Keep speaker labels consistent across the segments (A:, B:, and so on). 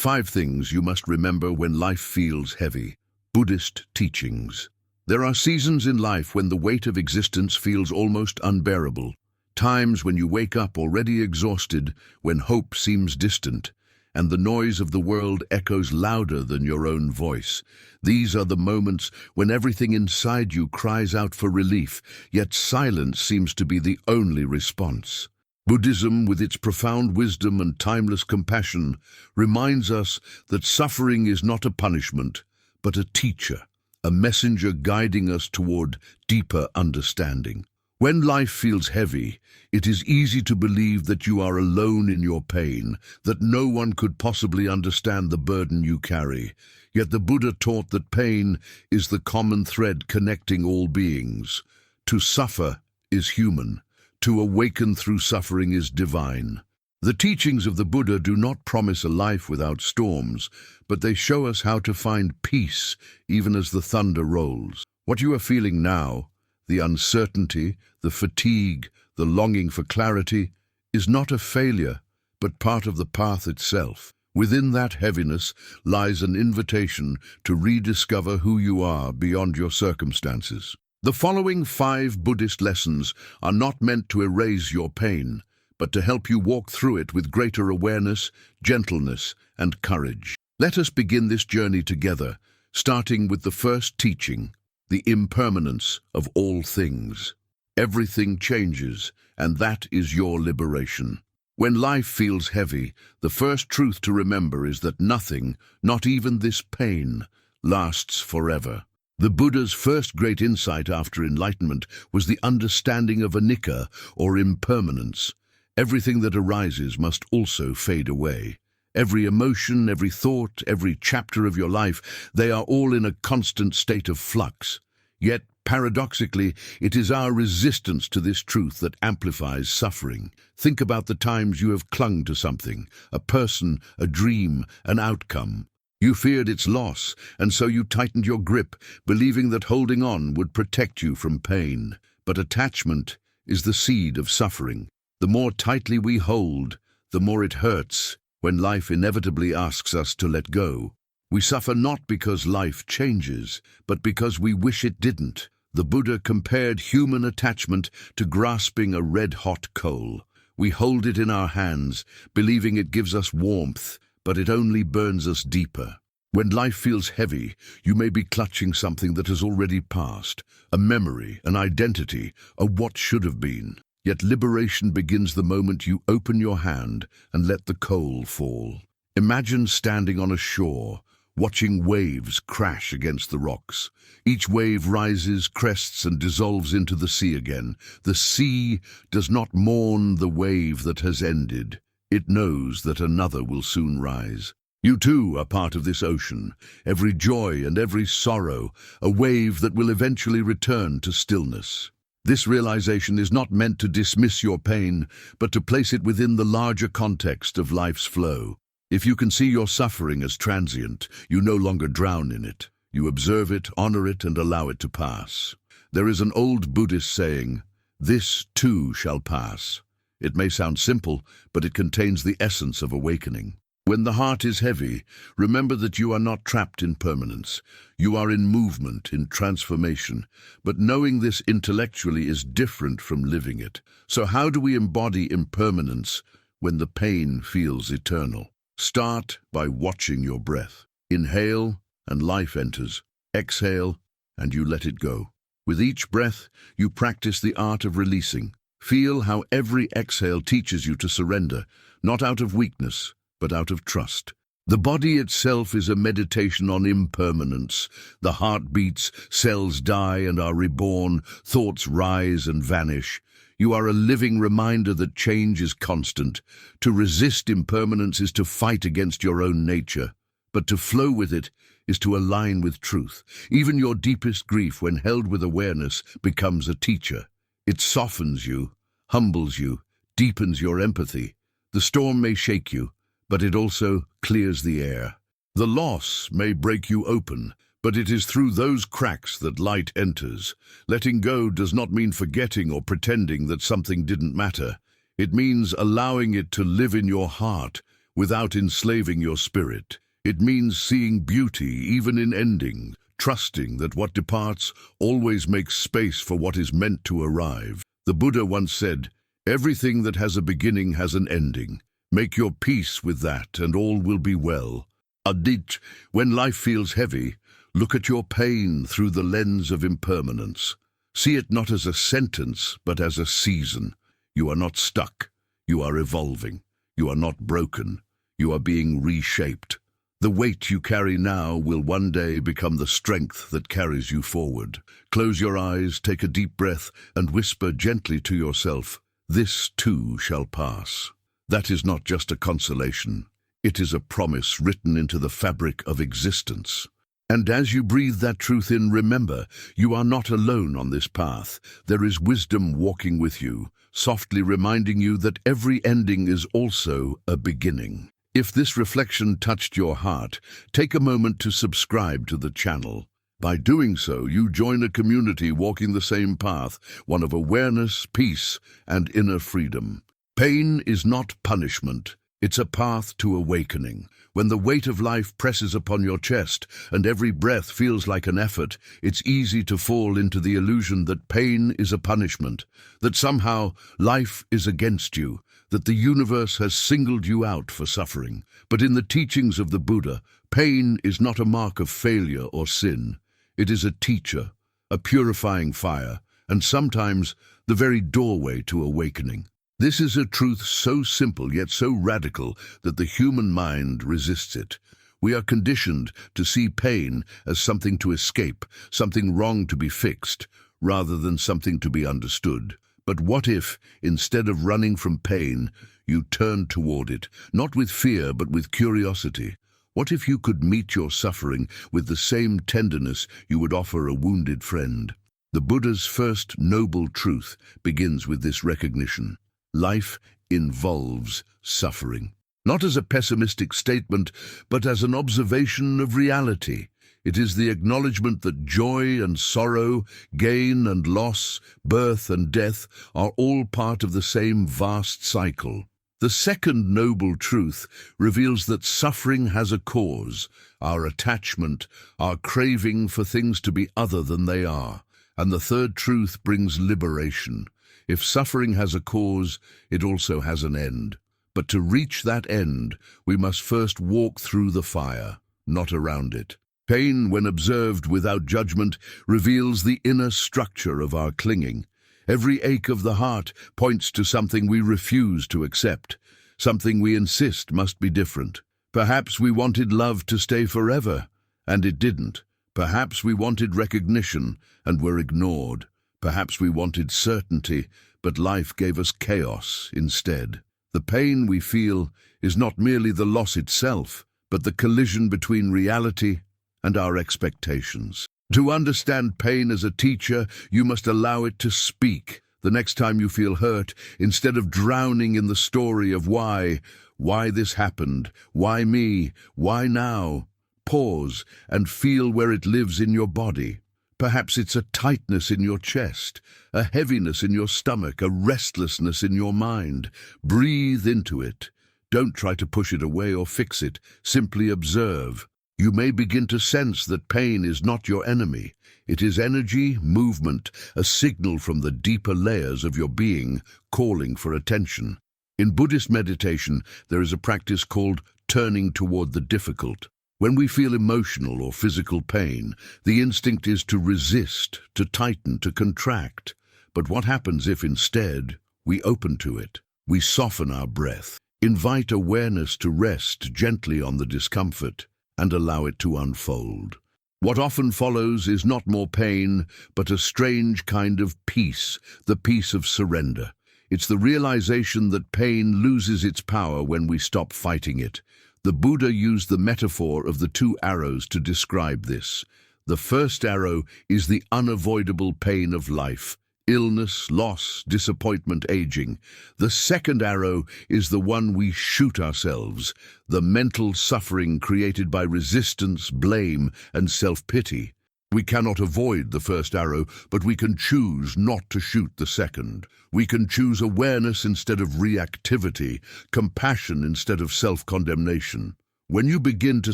A: 5 things you must remember when life feels heavy. Buddhist teachings. There are seasons in life when the weight of existence feels almost unbearable. Times when you wake up already exhausted, when hope seems distant, and the noise of the world echoes louder than your own voice. These are the moments when everything inside you cries out for relief, yet silence seems to be the only response. Buddhism, with its profound wisdom and timeless compassion, reminds us that suffering is not a punishment, but a teacher, a messenger guiding us toward deeper understanding. When life feels heavy, it is easy to believe that you are alone in your pain, that no one could possibly understand the burden you carry. Yet the Buddha taught that pain is the common thread connecting all beings. To suffer is human. To awaken through suffering is divine. The teachings of the Buddha do not promise a life without storms, but they show us how to find peace even as the thunder rolls. What you are feeling now, the uncertainty, the fatigue, the longing for clarity, is not a failure, but part of the path itself. Within that heaviness lies an invitation to rediscover who you are beyond your circumstances. The following 5 Buddhist lessons are not meant to erase your pain, but to help you walk through it with greater awareness, gentleness, and courage. Let us begin this journey together, starting with the first teaching, the impermanence of all things. Everything changes, and that is your liberation. When life feels heavy, the first truth to remember is that nothing, not even this pain, lasts forever. The Buddha's first great insight after enlightenment was the understanding of anicca, or impermanence. Everything that arises must also fade away. Every emotion, every thought, every chapter of your life, they are all in a constant state of flux. Yet, paradoxically, it is our resistance to this truth that amplifies suffering. Think about the times you have clung to something, a person, a dream, an outcome. You feared its loss, and so you tightened your grip, believing that holding on would protect you from pain. But attachment is the seed of suffering. The more tightly we hold, the more it hurts when life inevitably asks us to let go. We suffer not because life changes, but because we wish it didn't. The Buddha compared human attachment to grasping a red-hot coal. We hold it in our hands, believing it gives us warmth, but it only burns us deeper. When life feels heavy, you may be clutching something that has already passed, a memory, an identity, a what should have been. Yet liberation begins the moment you open your hand and let the coal fall. Imagine standing on a shore, watching waves crash against the rocks. Each wave rises, crests, and dissolves into the sea again. The sea does not mourn the wave that has ended. It knows that another will soon rise. You too are part of this ocean, every joy and every sorrow, a wave that will eventually return to stillness. This realization is not meant to dismiss your pain, but to place it within the larger context of life's flow. If you can see your suffering as transient, you no longer drown in it. You observe it, honor it, and allow it to pass. There is an old Buddhist saying, "This too shall pass." It may sound simple, but it contains the essence of awakening. When the heart is heavy, remember that you are not trapped in permanence. You are in movement, in transformation. But knowing this intellectually is different from living it. So how do we embody impermanence when the pain feels eternal? Start by watching your breath. Inhale, and life enters. Exhale, and you let it go. With each breath, you practice the art of releasing. Feel how every exhale teaches you to surrender, not out of weakness, but out of trust. The body itself is a meditation on impermanence. The heart beats, cells die and are reborn, thoughts rise and vanish. You are a living reminder that change is constant. To resist impermanence is to fight against your own nature, but to flow with it is to align with truth. Even your deepest grief, when held with awareness, becomes a teacher. It softens you, humbles you, deepens your empathy. The storm may shake you, but it also clears the air. The loss may break you open, but it is through those cracks that light enters. Letting go does not mean forgetting or pretending that something didn't matter. It means allowing it to live in your heart without enslaving your spirit. It means seeing beauty even in ending, trusting that what departs always makes space for what is meant to arrive. The Buddha once said, "Everything that has a beginning has an ending. Make your peace with that, and all will be well." Adit, when life feels heavy, look at your pain through the lens of impermanence. See it not as a sentence, but as a season. You are not stuck. You are evolving. You are not broken. You are being reshaped. The weight you carry now will one day become the strength that carries you forward. Close your eyes, take a deep breath, and whisper gently to yourself, "This too shall pass." That is not just a consolation. It is a promise written into the fabric of existence. And as you breathe that truth in, remember, you are not alone on this path. There is wisdom walking with you, softly reminding you that every ending is also a beginning. If this reflection touched your heart, take a moment to subscribe to the channel. By doing so, you join a community walking the same path, one of awareness, peace, and inner freedom. Pain is not punishment. It's a path to awakening. When the weight of life presses upon your chest and every breath feels like an effort, it's easy to fall into the illusion that pain is a punishment, that somehow life is against you, that the universe has singled you out for suffering. But in the teachings of the Buddha, pain is not a mark of failure or sin. It is a teacher, a purifying fire, and sometimes the very doorway to awakening. This is a truth so simple yet so radical that the human mind resists it. We are conditioned to see pain as something to escape, something wrong to be fixed, rather than something to be understood. But what if, instead of running from pain, you turned toward it, not with fear but with curiosity? What if you could meet your suffering with the same tenderness you would offer a wounded friend? The Buddha's first noble truth begins with this recognition. Life involves suffering. Not as a pessimistic statement, but as an observation of reality. It is the acknowledgement that joy and sorrow, gain and loss, birth and death are all part of the same vast cycle. The second noble truth reveals that suffering has a cause, our attachment, our craving for things to be other than they are. And the third truth brings liberation. If suffering has a cause, it also has an end. But to reach that end, we must first walk through the fire, not around it. Pain, when observed without judgment, reveals the inner structure of our clinging. Every ache of the heart points to something we refuse to accept, something we insist must be different. Perhaps we wanted love to stay forever, and it didn't. Perhaps we wanted recognition, and were ignored. Perhaps we wanted certainty, but life gave us chaos instead. The pain we feel is not merely the loss itself, but the collision between reality and our expectations. To understand pain as a teacher, you must allow it to speak. The next time you feel hurt, instead of drowning in the story of why this happened, why me, why now, pause and feel where it lives in your body. Perhaps it's a tightness in your chest, a heaviness in your stomach, a restlessness in your mind. Breathe into it. Don't try to push it away or fix it. Simply observe. You may begin to sense that pain is not your enemy. It is energy, movement, a signal from the deeper layers of your being calling for attention. In Buddhist meditation, there is a practice called turning toward the difficult. When we feel emotional or physical pain, the instinct is to resist, to tighten, to contract. But what happens if instead we open to it? We soften our breath, invite awareness to rest gently on the discomfort, and allow it to unfold. What often follows is not more pain, but a strange kind of peace, the peace of surrender. It's the realization that pain loses its power when we stop fighting it. The Buddha used the metaphor of the two arrows to describe this. The first arrow is the unavoidable pain of life, illness, loss, disappointment, aging. The second arrow is the one we shoot ourselves, the mental suffering created by resistance, blame, and self-pity. We cannot avoid the first arrow, but we can choose not to shoot the second. We can choose awareness instead of reactivity, compassion instead of self-condemnation. When you begin to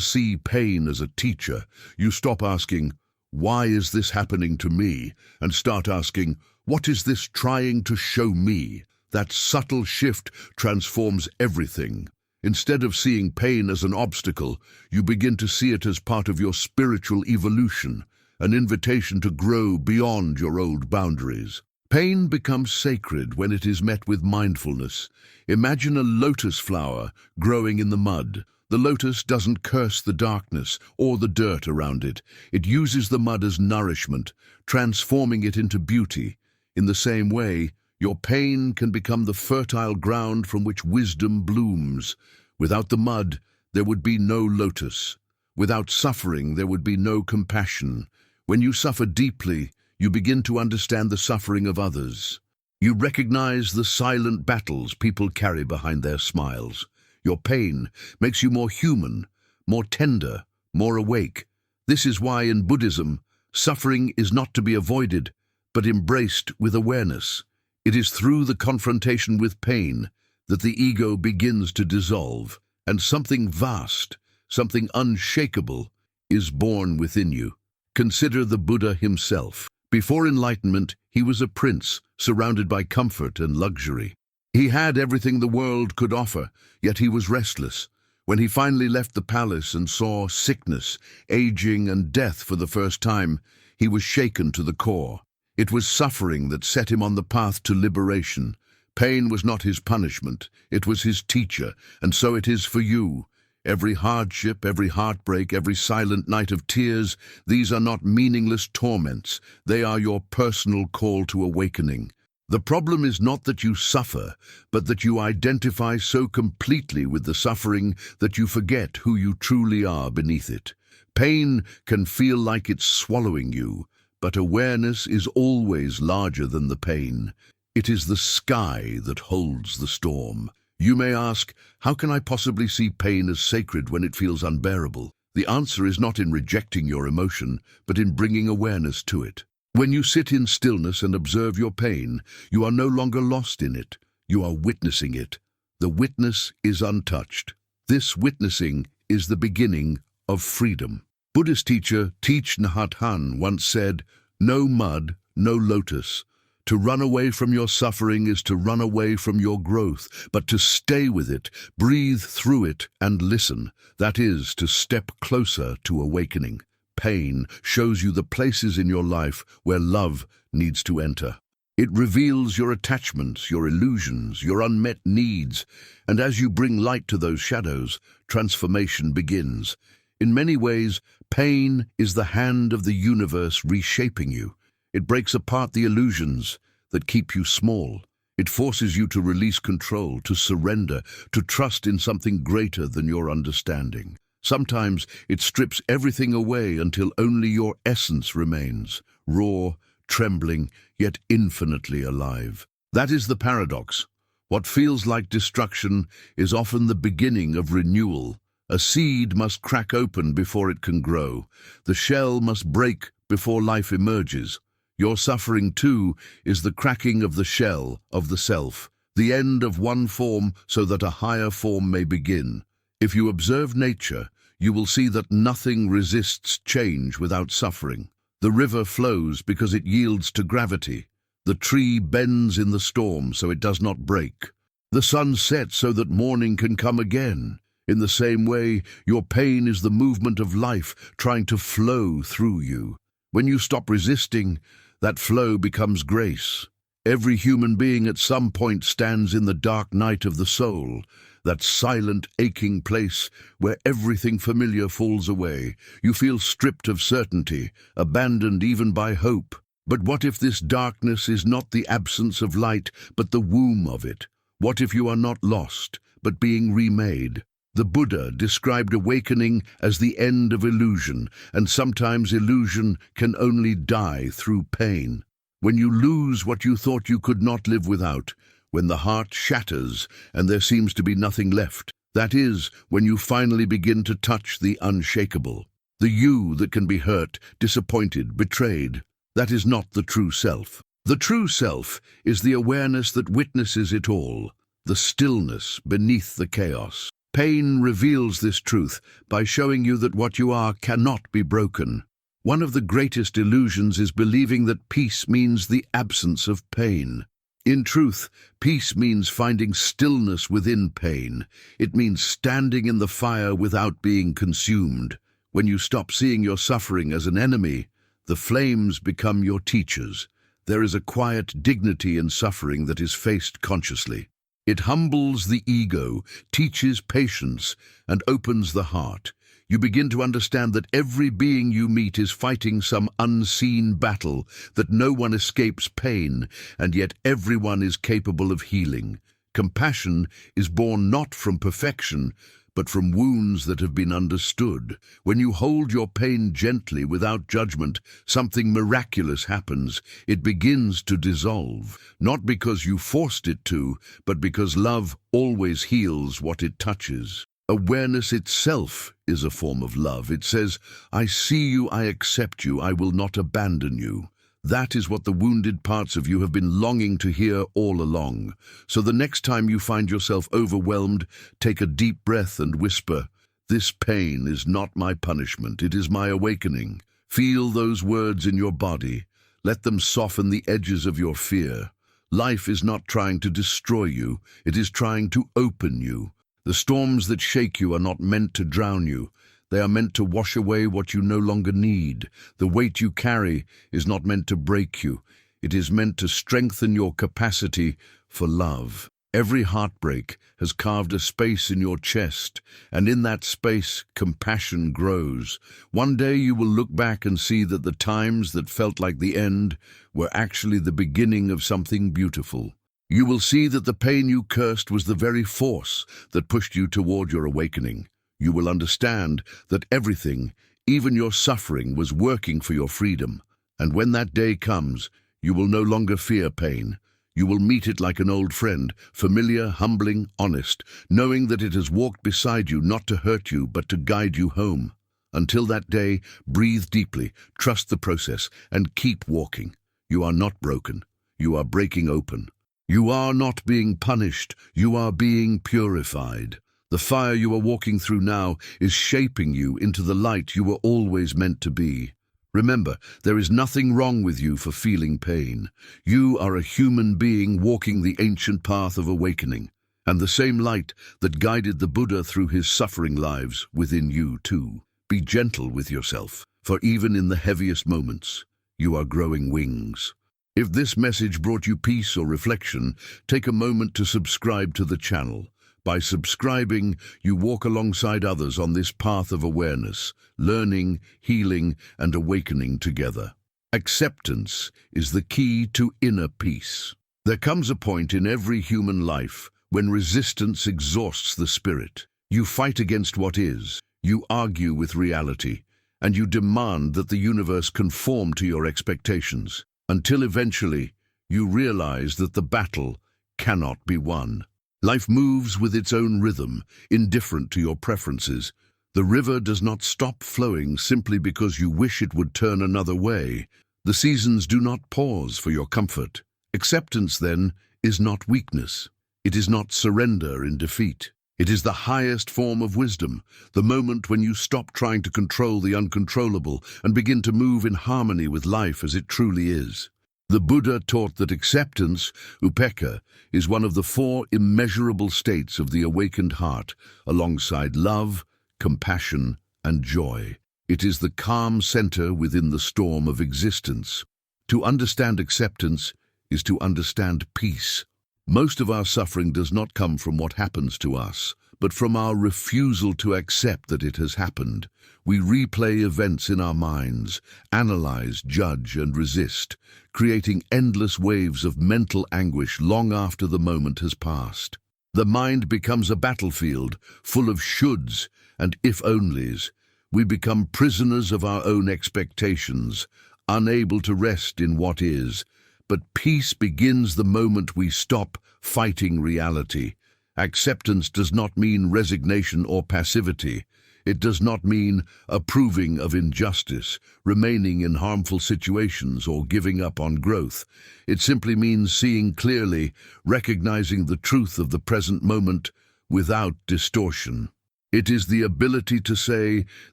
A: see pain as a teacher, you stop asking, "Why is this happening to me?" and start asking, "What is this trying to show me?" That subtle shift transforms everything. Instead of seeing pain as an obstacle, you begin to see it as part of your spiritual evolution, an invitation to grow beyond your old boundaries. Pain becomes sacred when it is met with mindfulness. Imagine a lotus flower growing in the mud. The lotus doesn't curse the darkness or the dirt around it. It uses the mud as nourishment, transforming it into beauty. In the same way, your pain can become the fertile ground from which wisdom blooms. Without the mud, there would be no lotus. Without suffering, there would be no compassion. When you suffer deeply, you begin to understand the suffering of others. You recognize the silent battles people carry behind their smiles. Your pain makes you more human, more tender, more awake. This is why in Buddhism, suffering is not to be avoided, but embraced with awareness. It is through the confrontation with pain that the ego begins to dissolve, and something vast, something unshakable, is born within you. Consider the Buddha himself. Before enlightenment, he was a prince, surrounded by comfort and luxury. He had everything the world could offer, yet he was restless. When he finally left the palace and saw sickness, aging, and death for the first time, he was shaken to the core. It was suffering that set him on the path to liberation. Pain was not his punishment, it was his teacher, and so it is for you. Every hardship, every heartbreak, every silent night of tears, these are not meaningless torments. They are your personal call to awakening. The problem is not that you suffer, but that you identify so completely with the suffering that you forget who you truly are beneath it. Pain can feel like it's swallowing you, but awareness is always larger than the pain. It is the sky that holds the storm. You may ask, how can I possibly see pain as sacred when it feels unbearable? The answer is not in rejecting your emotion, but in bringing awareness to it. When you sit in stillness and observe your pain, you are no longer lost in it. You are witnessing it. The witness is untouched. This witnessing is the beginning of freedom. Buddhist teacher Thich Nhat Hanh once said, "No mud, no lotus. To run away from your suffering is to run away from your growth, but to stay with it, breathe through it, and listen, that is, to step closer to awakening." Pain shows you the places in your life where love needs to enter. It reveals your attachments, your illusions, your unmet needs, and as you bring light to those shadows, transformation begins. In many ways, pain is the hand of the universe reshaping you. It breaks apart the illusions that keep you small. It forces you to release control, to surrender, to trust in something greater than your understanding. Sometimes it strips everything away until only your essence remains, raw, trembling, yet infinitely alive. That is the paradox. What feels like destruction is often the beginning of renewal. A seed must crack open before it can grow. The shell must break before life emerges. Your suffering, too, is the cracking of the shell of the self, the end of one form so that a higher form may begin. If you observe nature, you will see that nothing resists change without suffering. The river flows because it yields to gravity. The tree bends in the storm so it does not break. The sun sets so that morning can come again. In the same way, your pain is the movement of life trying to flow through you. When you stop resisting, that flow becomes grace. Every human being at some point stands in the dark night of the soul, that silent, aching place where everything familiar falls away. You feel stripped of certainty, abandoned even by hope. But what if this darkness is not the absence of light, but the womb of it? What if you are not lost, but being remade? The Buddha described awakening as the end of illusion, and sometimes illusion can only die through pain. When you lose what you thought you could not live without, when the heart shatters and there seems to be nothing left, that is when you finally begin to touch the unshakable. The you that can be hurt, disappointed, betrayed. That is not the true self. The true self is the awareness that witnesses it all, the stillness beneath the chaos. Pain reveals this truth by showing you that what you are cannot be broken. One of the greatest illusions is believing that peace means the absence of pain. In truth, peace means finding stillness within pain. It means standing in the fire without being consumed. When you stop seeing your suffering as an enemy, the flames become your teachers. There is a quiet dignity in suffering that is faced consciously. It humbles the ego, teaches patience, and opens the heart. You begin to understand that every being you meet is fighting some unseen battle, that no one escapes pain, and yet everyone is capable of healing. Compassion is born not from perfection, but from wounds that have been understood. When you hold your pain gently without judgment, something miraculous happens. It begins to dissolve, not because you forced it to, but because love always heals what it touches. Awareness itself is a form of love. It says, I see you, I accept you, I will not abandon you. That is what the wounded parts of you have been longing to hear all along. So the next time you find yourself overwhelmed, take a deep breath and whisper, this pain is not my punishment, it is my awakening. Feel those words in your body. Let them soften the edges of your fear. Life is not trying to destroy you, it is trying to open you. The storms that shake you are not meant to drown you. They are meant to wash away what you no longer need. The weight you carry is not meant to break you. It is meant to strengthen your capacity for love. Every heartbreak has carved a space in your chest, and in that space, compassion grows. One day you will look back and see that the times that felt like the end were actually the beginning of something beautiful. You will see that the pain you cursed was the very force that pushed you toward your awakening. You will understand that everything, even your suffering, was working for your freedom. And when that day comes, you will no longer fear pain. You will meet it like an old friend, familiar, humbling, honest, knowing that it has walked beside you not to hurt you but to guide you home. Until that day, breathe deeply, trust the process, and keep walking. You are not broken. You are breaking open. You are not being punished, you are being purified. The fire you are walking through now is shaping you into the light you were always meant to be. Remember, there is nothing wrong with you for feeling pain. You are a human being walking the ancient path of awakening, and the same light that guided the Buddha through his suffering lives within you too. Be gentle with yourself, for even in the heaviest moments, you are growing wings. If this message brought you peace or reflection, take a moment to subscribe to the channel. By subscribing, you walk alongside others on this path of awareness, learning, healing, and awakening together. Acceptance is the key to inner peace. There comes a point in every human life when resistance exhausts the spirit. You fight against what is, you argue with reality, and you demand that the universe conform to your expectations. Until eventually, you realize that the battle cannot be won. Life moves with its own rhythm, indifferent to your preferences. The river does not stop flowing simply because you wish it would turn another way. The seasons do not pause for your comfort. Acceptance, then, is not weakness. It is not surrender in defeat. It is the highest form of wisdom, the moment when you stop trying to control the uncontrollable and begin to move in harmony with life as it truly is. The Buddha taught that acceptance, upekkha, is one of the 4 immeasurable states of the awakened heart, alongside love, compassion, and joy. It is the calm center within the storm of existence. To understand acceptance is to understand peace. Most of our suffering does not come from what happens to us, but from our refusal to accept that it has happened. We replay events in our minds, analyze, judge, and resist, creating endless waves of mental anguish long after the moment has passed. The mind becomes a battlefield full of shoulds and if-onlys. We become prisoners of our own expectations, unable to rest in what is. But peace begins the moment we stop fighting reality. Acceptance does not mean resignation or passivity. It does not mean approving of injustice, remaining in harmful situations, or giving up on growth. It simply means seeing clearly, recognizing the truth of the present moment without distortion. It is the ability to say,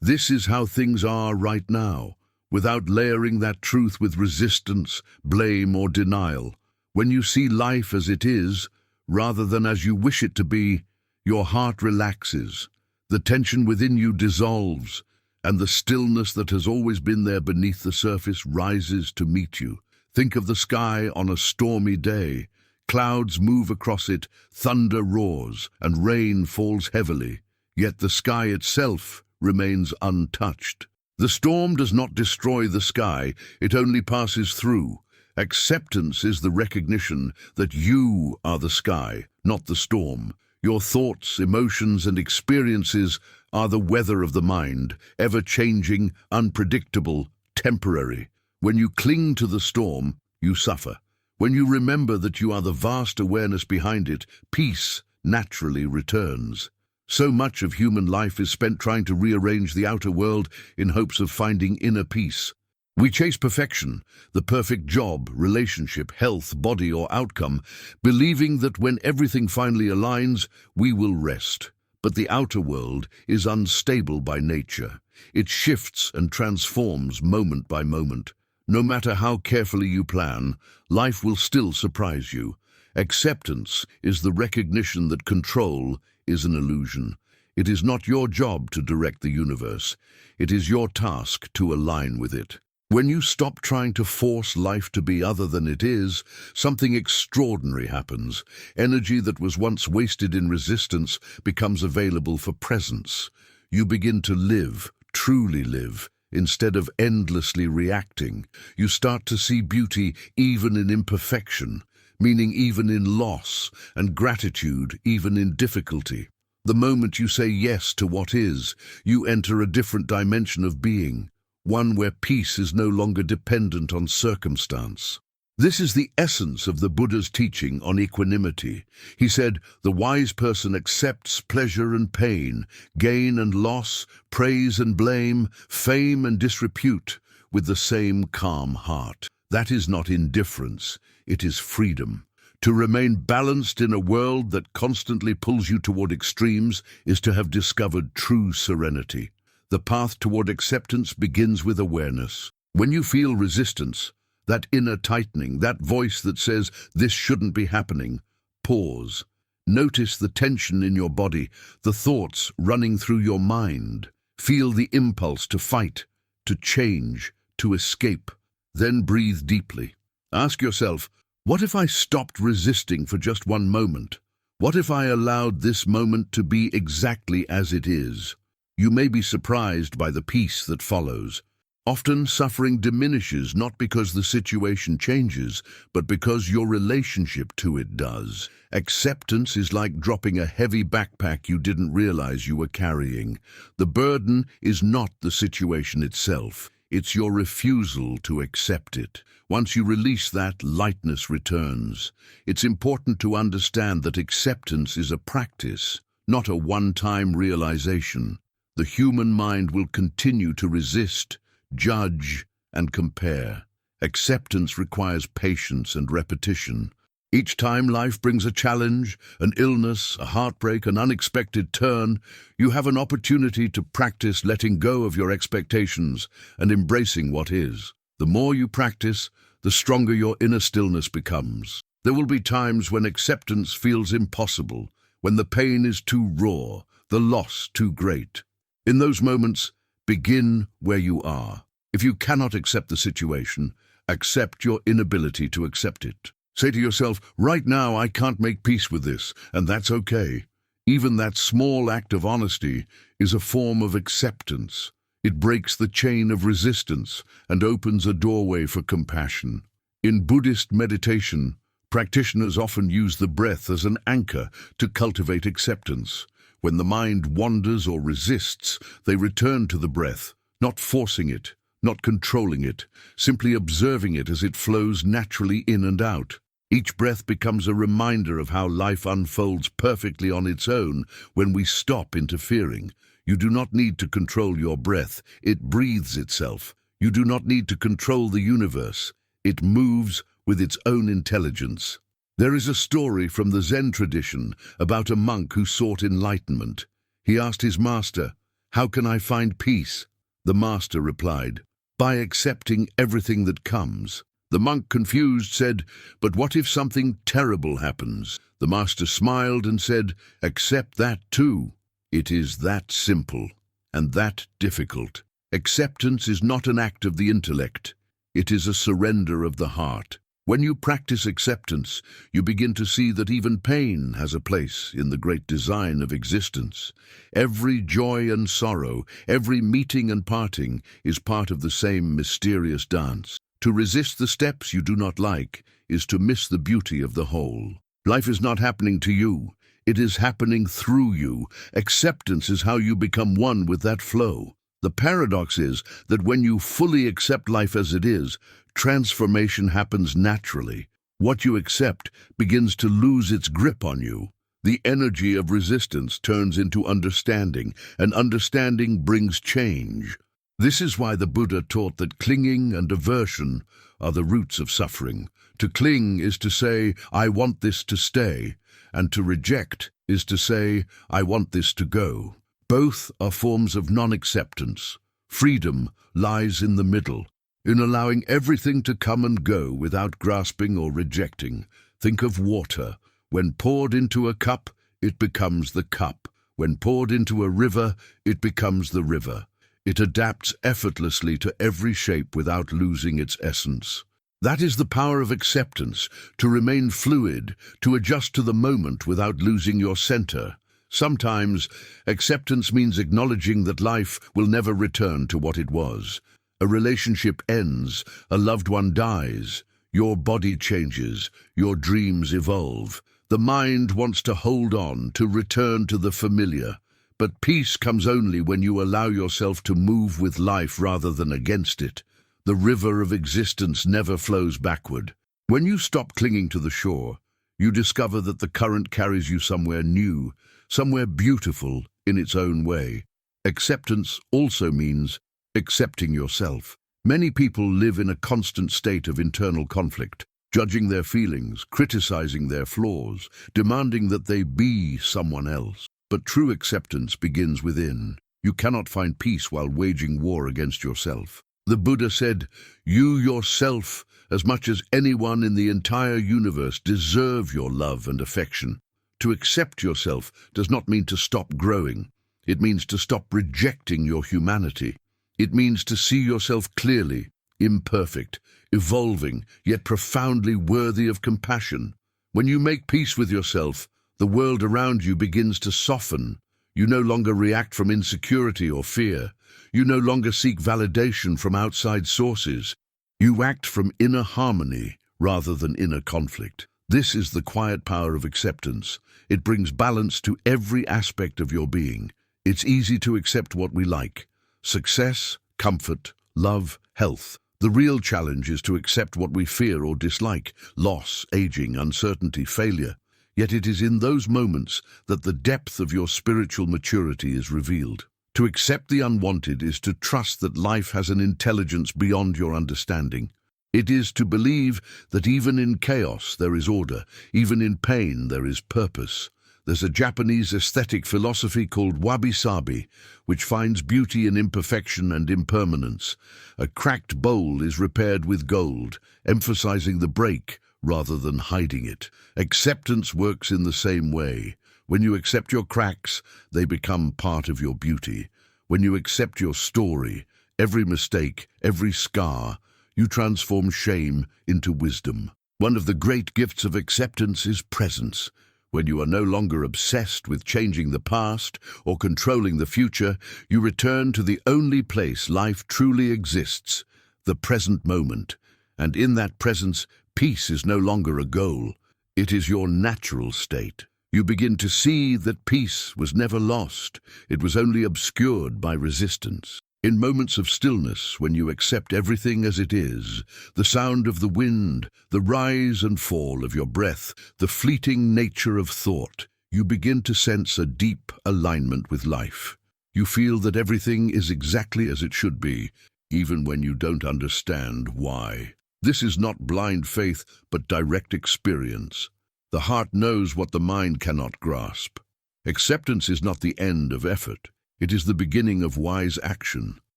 A: "This is how things are right now," without layering that truth with resistance, blame, or denial. When you see life as it is, rather than as you wish it to be, your heart relaxes, the tension within you dissolves, and the stillness that has always been there beneath the surface rises to meet you. Think of the sky on a stormy day. Clouds move across it, thunder roars, and rain falls heavily, yet the sky itself remains untouched. The storm does not destroy the sky, it only passes through. Acceptance is the recognition that you are the sky, not the storm. Your thoughts, emotions, and experiences are the weather of the mind, ever-changing, unpredictable, temporary. When you cling to the storm, you suffer. When you remember that you are the vast awareness behind it, peace naturally returns. So much of human life is spent trying to rearrange the outer world in hopes of finding inner peace. We chase perfection, the perfect job, relationship, health, body, or outcome, believing that when everything finally aligns, we will rest. But the outer world is unstable by nature. It shifts and transforms moment by moment. No matter how carefully you plan, life will still surprise you. Acceptance is the recognition that control is an illusion. It is not your job to direct the universe. It is your task to align with it. When you stop trying to force life to be other than it is, something extraordinary happens. Energy that was once wasted in resistance becomes available for presence. You begin to live, truly live, instead of endlessly reacting. You start to see beauty even in imperfection, meaning even in loss, and gratitude even in difficulty. The moment you say yes to what is, you enter a different dimension of being. One where peace is no longer dependent on circumstance. This is the essence of the Buddha's teaching on equanimity. He said, "The wise person accepts pleasure and pain, gain and loss, praise and blame, fame and disrepute, with the same calm heart." That is not indifference, it is freedom. To remain balanced in a world that constantly pulls you toward extremes is to have discovered true serenity. The path toward acceptance begins with awareness. When you feel resistance, that inner tightening, that voice that says, "This shouldn't be happening," pause. Notice the tension in your body, the thoughts running through your mind. Feel the impulse to fight, to change, to escape. Then breathe deeply. Ask yourself, what if I stopped resisting for just one moment? What if I allowed this moment to be exactly as it is? You may be surprised by the peace that follows. Often suffering diminishes not because the situation changes, but because your relationship to it does. Acceptance is like dropping a heavy backpack you didn't realize you were carrying. The burden is not the situation itself. It's your refusal to accept it. Once you release that, lightness returns. It's important to understand that acceptance is a practice, not a one-time realization. The human mind will continue to resist, judge, and compare. Acceptance requires patience and repetition. Each time life brings a challenge, an illness, a heartbreak, an unexpected turn, you have an opportunity to practice letting go of your expectations and embracing what is. The more you practice, the stronger your inner stillness becomes. There will be times when acceptance feels impossible, when the pain is too raw, the loss too great. In those moments, begin where you are. If you cannot accept the situation, accept your inability to accept it. Say to yourself, "Right now I can't make peace with this," and that's okay. Even that small act of honesty is a form of acceptance. It breaks the chain of resistance and opens a doorway for compassion. In Buddhist meditation, practitioners often use the breath as an anchor to cultivate acceptance. When the mind wanders or resists, they return to the breath, not forcing it, not controlling it, simply observing it as it flows naturally in and out. Each breath becomes a reminder of how life unfolds perfectly on its own when we stop interfering. You do not need to control your breath. It breathes itself. You do not need to control the universe. It moves with its own intelligence. There is a story from the Zen tradition about a monk who sought enlightenment. He asked his master, "How can I find peace?" The master replied, "By accepting everything that comes." The monk, confused, said, "But what if something terrible happens?" The master smiled and said, "Accept that too." It is that simple and that difficult. Acceptance is not an act of the intellect. It is a surrender of the heart. When you practice acceptance, you begin to see that even pain has a place in the great design of existence. Every joy and sorrow, every meeting and parting is part of the same mysterious dance. To resist the steps you do not like is to miss the beauty of the whole. Life is not happening to you. It is happening through you. Acceptance is how you become one with that flow. The paradox is that when you fully accept life as it is, transformation happens naturally. What you accept begins to lose its grip on you. The energy of resistance turns into understanding, and understanding brings change. This is why the Buddha taught that clinging and aversion are the roots of suffering. To cling is to say, "I want this to stay," and to reject is to say, "I want this to go." Both are forms of non-acceptance. Freedom lies in the middle, in allowing everything to come and go without grasping or rejecting. Think of water. When poured into a cup, it becomes the cup. When poured into a river, it becomes the river. It adapts effortlessly to every shape without losing its essence. That is the power of acceptance, to remain fluid, to adjust to the moment without losing your center. Sometimes, acceptance means acknowledging that life will never return to what it was. A relationship ends, a loved one dies, your body changes, your dreams evolve. The mind wants to hold on, to return to the familiar. But peace comes only when you allow yourself to move with life rather than against it. The river of existence never flows backward. When you stop clinging to the shore, you discover that the current carries you somewhere new, somewhere beautiful in its own way. Acceptance also means accepting yourself. Many people live in a constant state of internal conflict, judging their feelings, criticizing their flaws, demanding that they be someone else. But true acceptance begins within. You cannot find peace while waging war against yourself. The Buddha said, "You yourself, as much as anyone in the entire universe, deserve your love and affection." To accept yourself does not mean to stop growing. It means to stop rejecting your humanity. It means to see yourself clearly, imperfect, evolving, yet profoundly worthy of compassion. When you make peace with yourself, the world around you begins to soften. You no longer react from insecurity or fear. You no longer seek validation from outside sources. You act from inner harmony rather than inner conflict. This is the quiet power of acceptance. It brings balance to every aspect of your being. It's easy to accept what we like: success, comfort, love, health. The real challenge is to accept what we fear or dislike: loss, aging, uncertainty, failure. Yet it is in those moments that the depth of your spiritual maturity is revealed. To accept the unwanted is to trust that life has an intelligence beyond your understanding. It is to believe that even in chaos there is order, even in pain there is purpose. There's a Japanese aesthetic philosophy called wabi-sabi, which finds beauty in imperfection and impermanence. A cracked bowl is repaired with gold, emphasizing the break rather than hiding it. Acceptance works in the same way. When you accept your cracks, they become part of your beauty. When you accept your story, every mistake, every scar, you transform shame into wisdom. One of the great gifts of acceptance is presence. When you are no longer obsessed with changing the past or controlling the future, you return to the only place life truly exists, the present moment. And in that presence, peace is no longer a goal. It is your natural state. You begin to see that peace was never lost. It was only obscured by resistance. In moments of stillness, when you accept everything as it is, the sound of the wind, the rise and fall of your breath, the fleeting nature of thought, you begin to sense a deep alignment with life. You feel that everything is exactly as it should be, even when you don't understand why. This is not blind faith, but direct experience. The heart knows what the mind cannot grasp. Acceptance is not the end of effort. It is the beginning of wise action.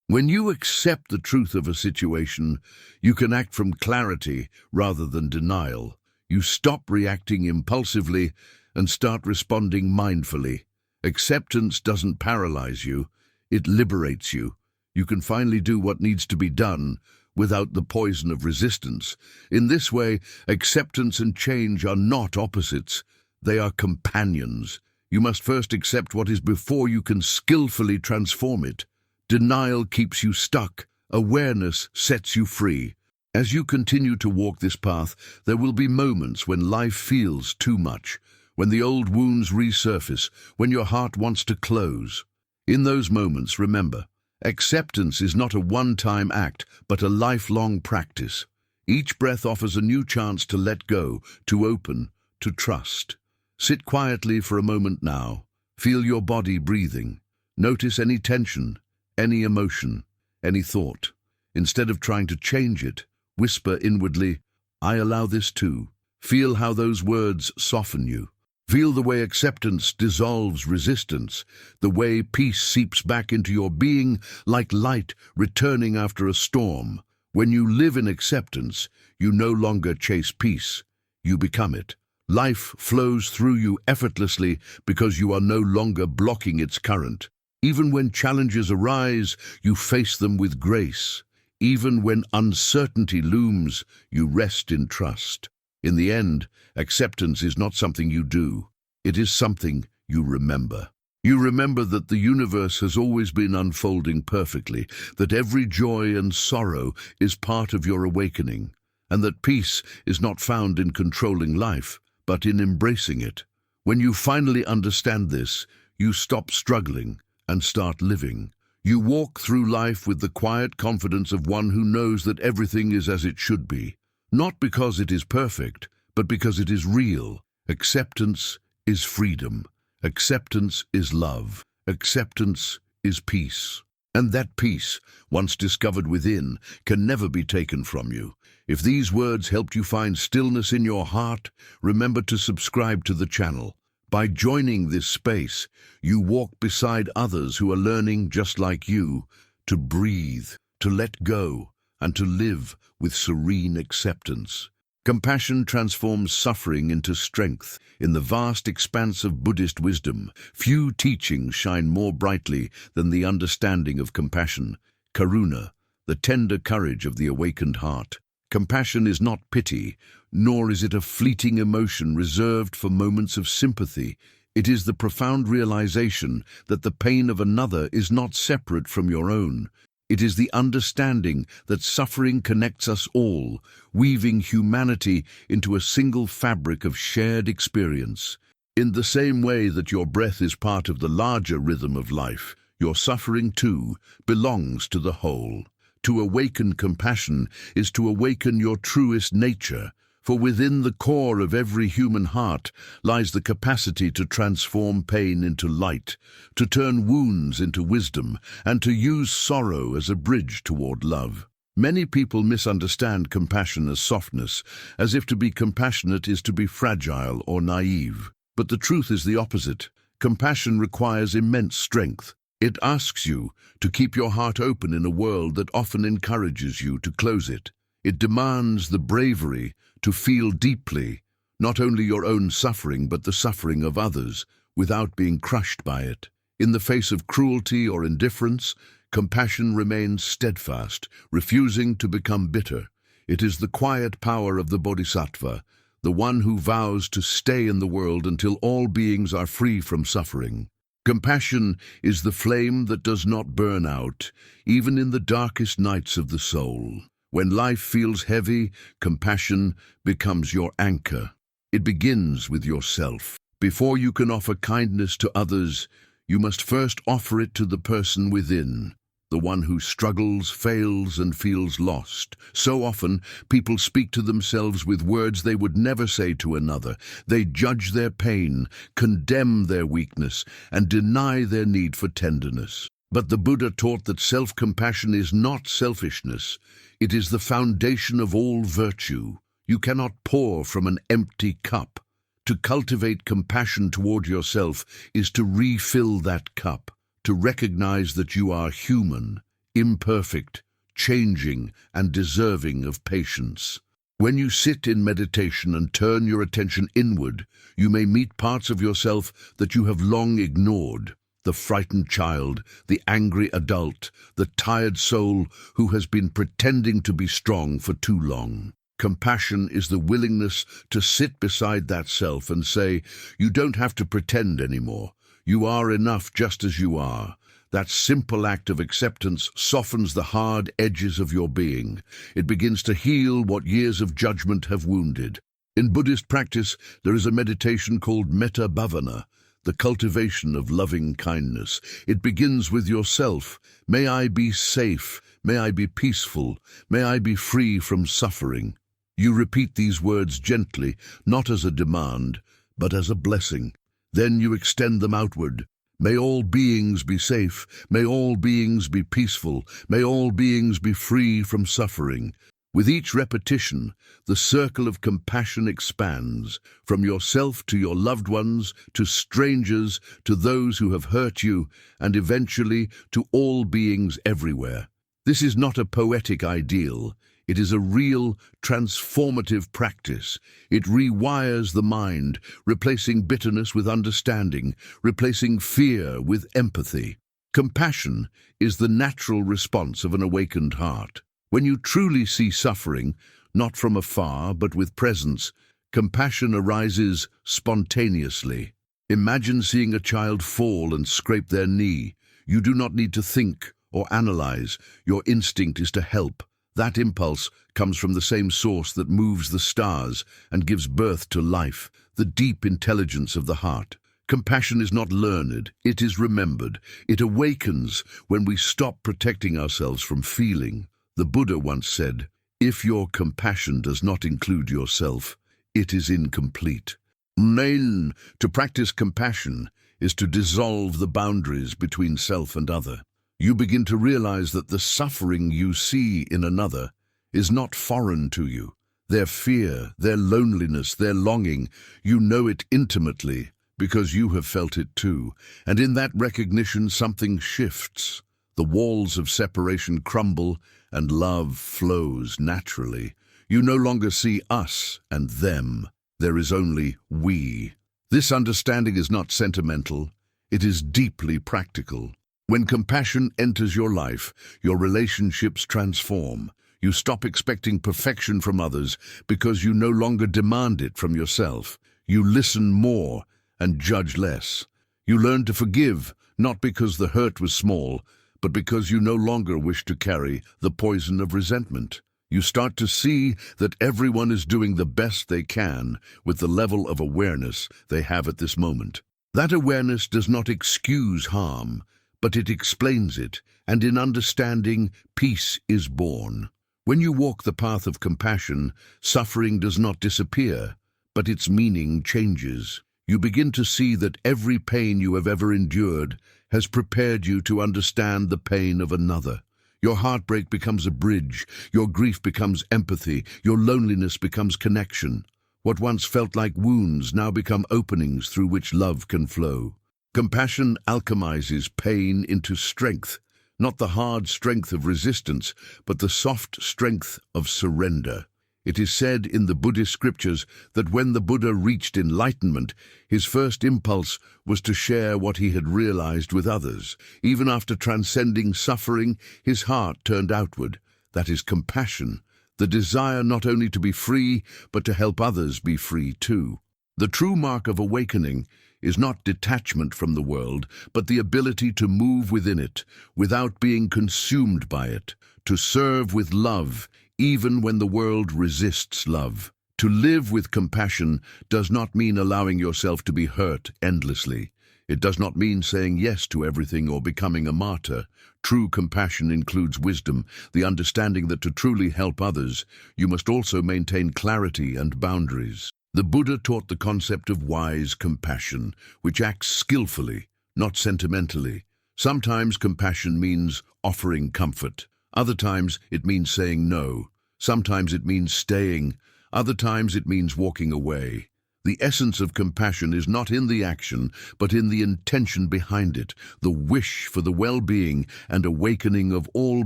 A: When you accept the truth of a situation, you can act from clarity rather than denial. You stop reacting impulsively and start responding mindfully. Acceptance doesn't paralyze you, it liberates you. You can finally do what needs to be done without the poison of resistance. In this way, acceptance and change are not opposites, they are companions. You must first accept what is before you can skillfully transform it. Denial keeps you stuck. Awareness sets you free. As you continue to walk this path, there will be moments when life feels too much, when the old wounds resurface, when your heart wants to close. In those moments, remember, acceptance is not a one-time act, but a lifelong practice. Each breath offers a new chance to let go, to open, to trust. Sit quietly for a moment now. Feel your body breathing. Notice any tension, any emotion, any thought. Instead of trying to change it, whisper inwardly, "I allow this too." Feel how those words soften you. Feel the way acceptance dissolves resistance, the way peace seeps back into your being like light returning after a storm. When you live in acceptance, you no longer chase peace, you become it. Life flows through you effortlessly because you are no longer blocking its current. Even when challenges arise, you face them with grace. Even when uncertainty looms, you rest in trust. In the end, acceptance is not something you do. It is something you remember. You remember that the universe has always been unfolding perfectly, that every joy and sorrow is part of your awakening, and that peace is not found in controlling life, but in embracing it. When you finally understand this, you stop struggling and start living. You walk through life with the quiet confidence of one who knows that everything is as it should be. Not because it is perfect, but because it is real. Acceptance is freedom. Acceptance is love. Acceptance is peace. And that peace, once discovered within, can never be taken from you. If these words helped you find stillness in your heart, remember to subscribe to the channel. By joining this space, you walk beside others who are learning just like you to breathe, to let go, and to live with serene acceptance. Compassion transforms suffering into strength. In the vast expanse of Buddhist wisdom, few teachings shine more brightly than the understanding of compassion. Karuna, the tender courage of the awakened heart. Compassion is not pity, nor is it a fleeting emotion reserved for moments of sympathy. It is the profound realization that the pain of another is not separate from your own. It is the understanding that suffering connects us all, weaving humanity into a single fabric of shared experience. In the same way that your breath is part of the larger rhythm of life, your suffering too belongs to the whole. To awaken compassion is to awaken your truest nature, for within the core of every human heart lies the capacity to transform pain into light, to turn wounds into wisdom, and to use sorrow as a bridge toward love. Many people misunderstand compassion as softness, as if to be compassionate is to be fragile or naive. But the truth is the opposite. Compassion requires immense strength. It asks you to keep your heart open in a world that often encourages you to close it. It demands the bravery to feel deeply, not only your own suffering but the suffering of others, without being crushed by it. In the face of cruelty or indifference, compassion remains steadfast, refusing to become bitter. It is the quiet power of the Bodhisattva, the one who vows to stay in the world until all beings are free from suffering. Compassion is the flame that does not burn out, even in the darkest nights of the soul. When life feels heavy, compassion becomes your anchor. It begins with yourself. Before you can offer kindness to others, you must first offer it to the person within. the one who struggles, fails, and feels lost. So often, people speak to themselves with words they would never say to another. They judge their pain, condemn their weakness, and deny their need for tenderness. But the Buddha taught that self-compassion is not selfishness. It is the foundation of all virtue. You cannot pour from an empty cup. To cultivate compassion toward yourself is to refill that cup, to recognize that you are human, imperfect, changing, and deserving of patience. When you sit in meditation and turn your attention inward, you may meet parts of yourself that you have long ignored. The frightened child, the angry adult, the tired soul who has been pretending to be strong for too long. Compassion is the willingness to sit beside that self and say, you don't have to pretend anymore. You are enough just as you are. That simple act of acceptance softens the hard edges of your being. It begins to heal what years of judgment have wounded. In Buddhist practice, there is a meditation called metta bhavana, the cultivation of loving kindness. It begins with yourself. May I be safe. May I be peaceful. May I be free from suffering. You repeat these words gently, not as a demand, but as a blessing. Then you extend them outward. May all beings be safe. May all beings be peaceful. May all beings be free from suffering. With each repetition, the circle of compassion expands, from yourself to your loved ones, to strangers, to those who have hurt you, and eventually to all beings everywhere. This is not a poetic ideal. It is a real, transformative practice. It rewires the mind, replacing bitterness with understanding, replacing fear with empathy. Compassion is the natural response of an awakened heart. When you truly see suffering, not from afar but with presence, compassion arises spontaneously. Imagine seeing a child fall and scrape their knee. You do not need to think or analyze. Your instinct is to help. That impulse comes from the same source that moves the stars and gives birth to life, the deep intelligence of the heart. Compassion is not learned, it is remembered. It awakens when we stop protecting ourselves from feeling. The Buddha once said, "If your compassion does not include yourself, it is incomplete." To practice compassion is to dissolve the boundaries between self and other. You begin to realize that the suffering you see in another is not foreign to you. Their fear, their loneliness, their longing, you know it intimately because you have felt it too. And in that recognition, something shifts. The walls of separation crumble and love flows naturally. You no longer see us and them. There is only we. This understanding is not sentimental. It is deeply practical. When compassion enters your life, your relationships transform. You stop expecting perfection from others because you no longer demand it from yourself. You listen more and judge less. You learn to forgive, not because the hurt was small, but because you no longer wish to carry the poison of resentment. You start to see that everyone is doing the best they can with the level of awareness they have at this moment. That awareness does not excuse harm, but it explains it, and in understanding, peace is born. When you walk the path of compassion, suffering does not disappear, but its meaning changes. You begin to see that every pain you have ever endured has prepared you to understand the pain of another. Your heartbreak becomes a bridge, your grief becomes empathy, your loneliness becomes connection. What once felt like wounds now become openings through which love can flow. Compassion alchemizes pain into strength, not the hard strength of resistance, but the soft strength of surrender. It is said in the Buddhist scriptures that when the Buddha reached enlightenment, his first impulse was to share what he had realized with others. Even after transcending suffering, his heart turned outward. That is compassion, the desire not only to be free, but to help others be free too. The true mark of awakening is not detachment from the world, but the ability to move within it, without being consumed by it, to serve with love, even when the world resists love. To live with compassion does not mean allowing yourself to be hurt endlessly. It does not mean saying yes to everything or becoming a martyr. True compassion includes wisdom, the understanding that to truly help others, you must also maintain clarity and boundaries. The Buddha taught the concept of wise compassion, which acts skillfully, not sentimentally. Sometimes compassion means offering comfort. Other times it means saying no. Sometimes it means staying. Other times it means walking away. The essence of compassion is not in the action, but in the intention behind it, the wish for the well-being and awakening of all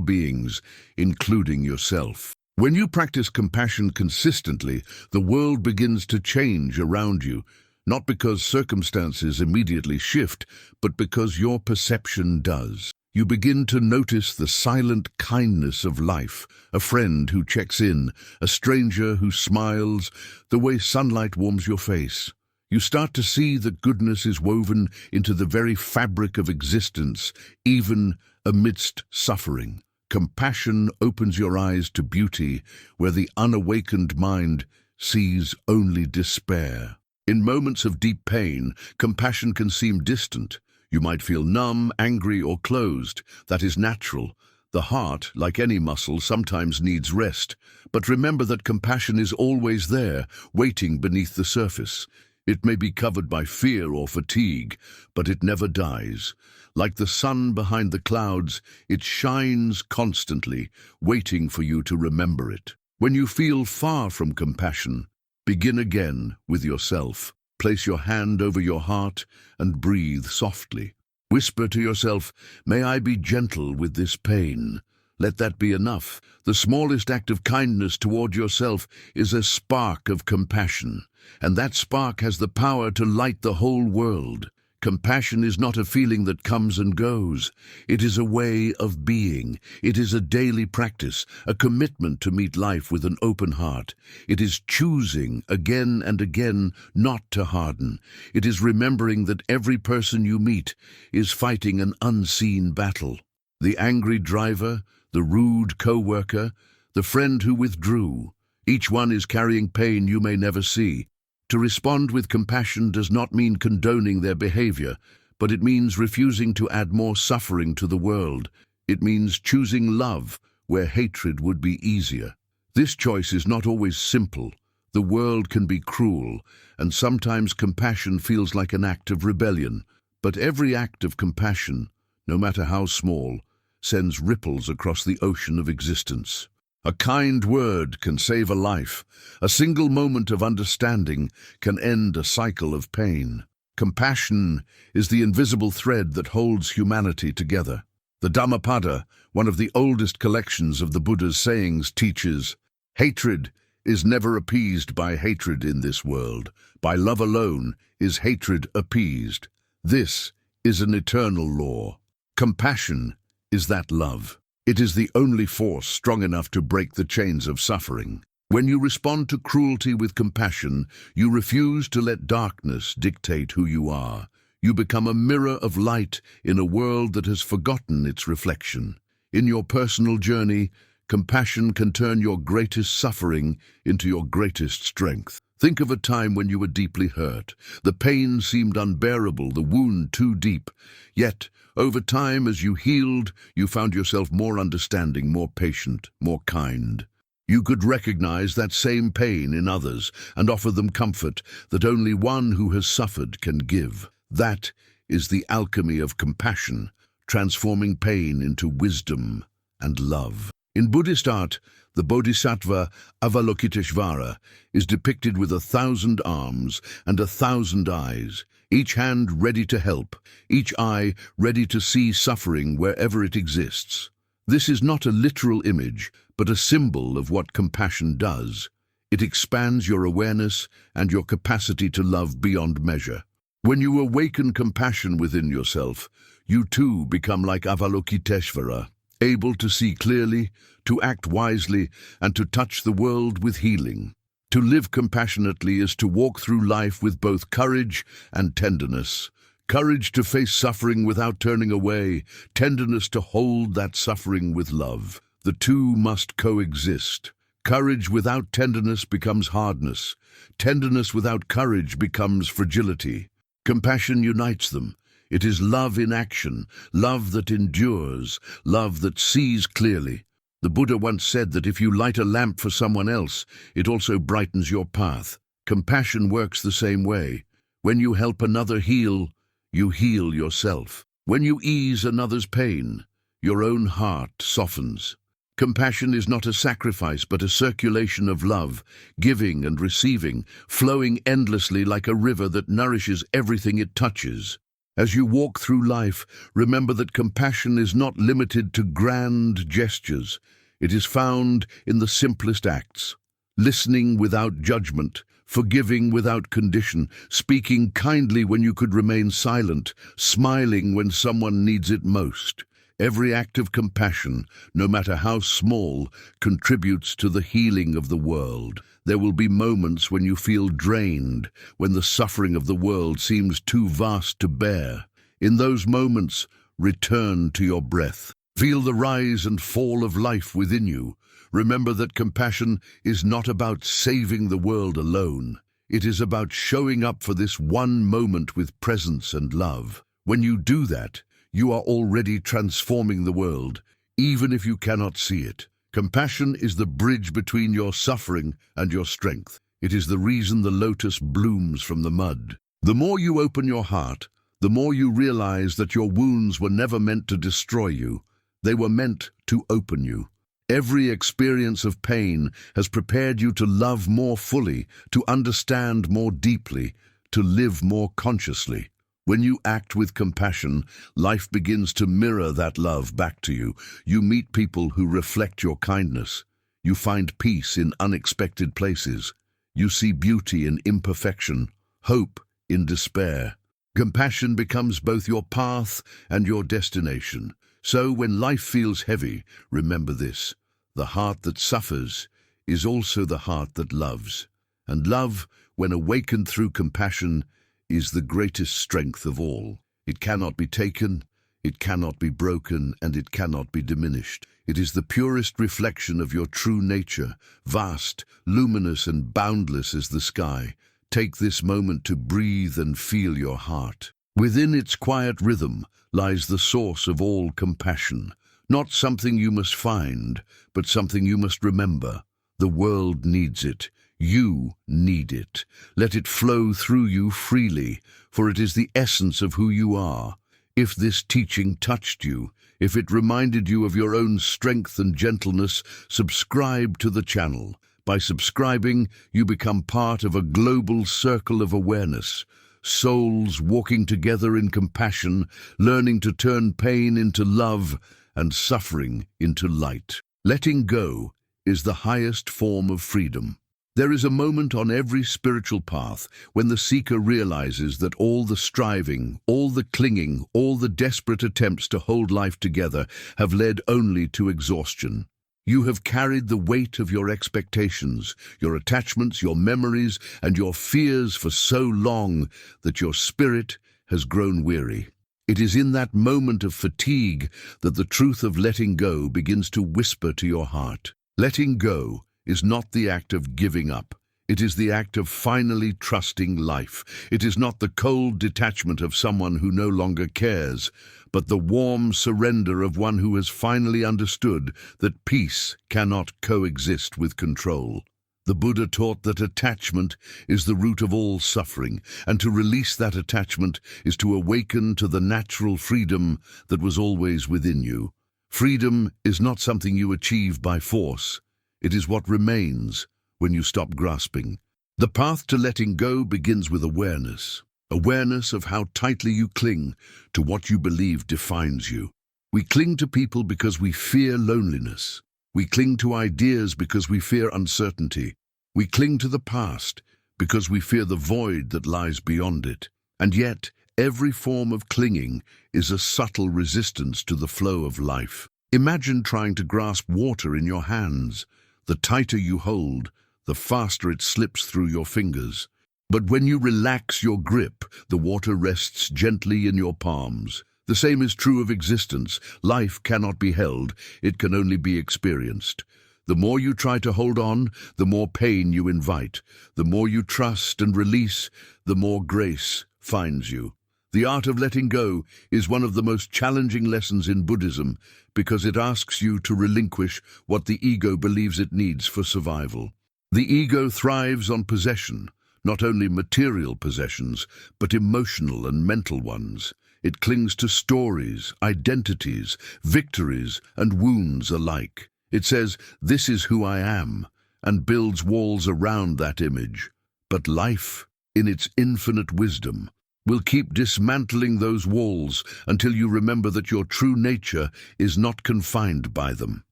A: beings, including yourself. When you practice compassion consistently, the world begins to change around you, not because circumstances immediately shift, but because your perception does. You begin to notice the silent kindness of life, a friend who checks in, a stranger who smiles, the way sunlight warms your face. You start to see that goodness is woven into the very fabric of existence, even amidst suffering. Compassion opens your eyes to beauty, where the unawakened mind sees only despair. In moments of deep pain, compassion can seem distant. You might feel numb, angry, or closed. That is natural. The heart, like any muscle, sometimes needs rest. But remember that compassion is always there, waiting beneath the surface. It may be covered by fear or fatigue, but it never dies. Like the sun behind the clouds, it shines constantly, waiting for you to remember it. When you feel far from compassion, begin again with yourself. Place your hand over your heart and breathe softly. Whisper to yourself, "May I be gentle with this pain." Let that be enough. The smallest act of kindness toward yourself is a spark of compassion, and that spark has the power to light the whole world. Compassion is not a feeling that comes and goes. It is a way of being. It is a daily practice, a commitment to meet life with an open heart. It is choosing again and again not to harden. It is remembering that every person you meet is fighting an unseen battle. The angry driver, the rude co-worker, the friend who withdrew. Each one is carrying pain you may never see. To respond with compassion does not mean condoning their behavior, but it means refusing to add more suffering to the world. It means choosing love where hatred would be easier. This choice is not always simple. The world can be cruel, and sometimes compassion feels like an act of rebellion. But every act of compassion, no matter how small, sends ripples across the ocean of existence. A kind word can save a life. A single moment of understanding can end a cycle of pain. Compassion is the invisible thread that holds humanity together. The Dhammapada, one of the oldest collections of the Buddha's sayings, teaches, "Hatred is never appeased by hatred in this world. By love alone is hatred appeased. This is an eternal law." Compassion is that love. It is the only force strong enough to break the chains of suffering. When you respond to cruelty with compassion, you refuse to let darkness dictate who you are. You become a mirror of light in a world that has forgotten its reflection. In your personal journey, compassion can turn your greatest suffering into your greatest strength. Think of a time when you were deeply hurt. The pain seemed unbearable, the wound too deep. Yet, over time, as you healed, you found yourself more understanding, more patient, more kind. You could recognize that same pain in others and offer them comfort that only one who has suffered can give. That is the alchemy of compassion, transforming pain into wisdom and love. In Buddhist art, the Bodhisattva Avalokiteshvara is depicted with 1,000 arms and 1,000 eyes, each hand ready to help, each eye ready to see suffering wherever it exists. This is not a literal image, but a symbol of what compassion does. It expands your awareness and your capacity to love beyond measure. When you awaken compassion within yourself, you too become like Avalokiteshvara, able to see clearly, to act wisely, and to touch the world with healing. To live compassionately is to walk through life with both courage and tenderness. Courage to face suffering without turning away, tenderness to hold that suffering with love. The two must coexist. Courage without tenderness becomes hardness. Tenderness without courage becomes fragility. Compassion unites them. It is love in action, love that endures, love that sees clearly. The Buddha once said that if you light a lamp for someone else, it also brightens your path. Compassion works the same way. When you help another heal, you heal yourself. When you ease another's pain, your own heart softens. Compassion is not a sacrifice, but a circulation of love, giving and receiving, flowing endlessly like a river that nourishes everything it touches. As you walk through life, remember that compassion is not limited to grand gestures. It is found in the simplest acts. Listening without judgment, forgiving without condition, speaking kindly when you could remain silent, smiling when someone needs it most. Every act of compassion, no matter how small, contributes to the healing of the world. There will be moments when you feel drained, when the suffering of the world seems too vast to bear. In those moments, return to your breath. Feel the rise and fall of life within you. Remember that compassion is not about saving the world alone. It is about showing up for this one moment with presence and love. When you do that, you are already transforming the world, even if you cannot see it. Compassion is the bridge between your suffering and your strength. It is the reason the lotus blooms from the mud. The more you open your heart, the more you realize that your wounds were never meant to destroy you. They were meant to open you. Every experience of pain has prepared you to love more fully, to understand more deeply, to live more consciously. When you act with compassion, life begins to mirror that love back to you. You meet people who reflect your kindness. You find peace in unexpected places. You see beauty in imperfection, hope in despair. Compassion becomes both your path and your destination. So when life feels heavy, remember this: the heart that suffers is also the heart that loves. And love, when awakened through compassion, is the greatest strength of all. It cannot be taken, it cannot be broken, and it cannot be diminished. It is the purest reflection of your true nature, vast, luminous, and boundless as the sky. Take this moment to breathe and feel your heart. Within its quiet rhythm lies the source of all compassion. Not something you must find, but something you must remember. The world needs it. You need it. Let it flow through you freely, for it is the essence of who you are. If this teaching touched you, if it reminded you of your own strength and gentleness, subscribe to the channel. By subscribing, you become part of a global circle of awareness. Souls walking together in compassion, learning to turn pain into love and suffering into light. Letting go is the highest form of freedom. There is a moment on every spiritual path when the seeker realizes that all the striving, all the clinging, all the desperate attempts to hold life together have led only to exhaustion. You have carried the weight of your expectations, your attachments, your memories, and your fears for so long that your spirit has grown weary. It is in that moment of fatigue that the truth of letting go begins to whisper to your heart. Letting go is not the act of giving up. It is the act of finally trusting life. It is not the cold detachment of someone who no longer cares, but the warm surrender of one who has finally understood that peace cannot coexist with control. The Buddha taught that attachment is the root of all suffering, and to release that attachment is to awaken to the natural freedom that was always within you. Freedom is not something you achieve by force. It is what remains when you stop grasping. The path to letting go begins with awareness. Awareness of how tightly you cling to what you believe defines you. We cling to people because we fear loneliness. We cling to ideas because we fear uncertainty. We cling to the past because we fear the void that lies beyond it. And yet, every form of clinging is a subtle resistance to the flow of life. Imagine trying to grasp water in your hands. The tighter you hold, the faster it slips through your fingers. But when you relax your grip, the water rests gently in your palms. The same is true of existence. Life cannot be held, it can only be experienced. The more you try to hold on, the more pain you invite. The more you trust and release, the more grace finds you. The art of letting go is one of the most challenging lessons in Buddhism because it asks you to relinquish what the ego believes it needs for survival. The ego thrives on possession, not only material possessions, but emotional and mental ones. It clings to stories, identities, victories, and wounds alike. It says, "This is who I am," and builds walls around that image. But life, in its infinite wisdom, will keep dismantling those walls until you remember that your true nature is not confined by them.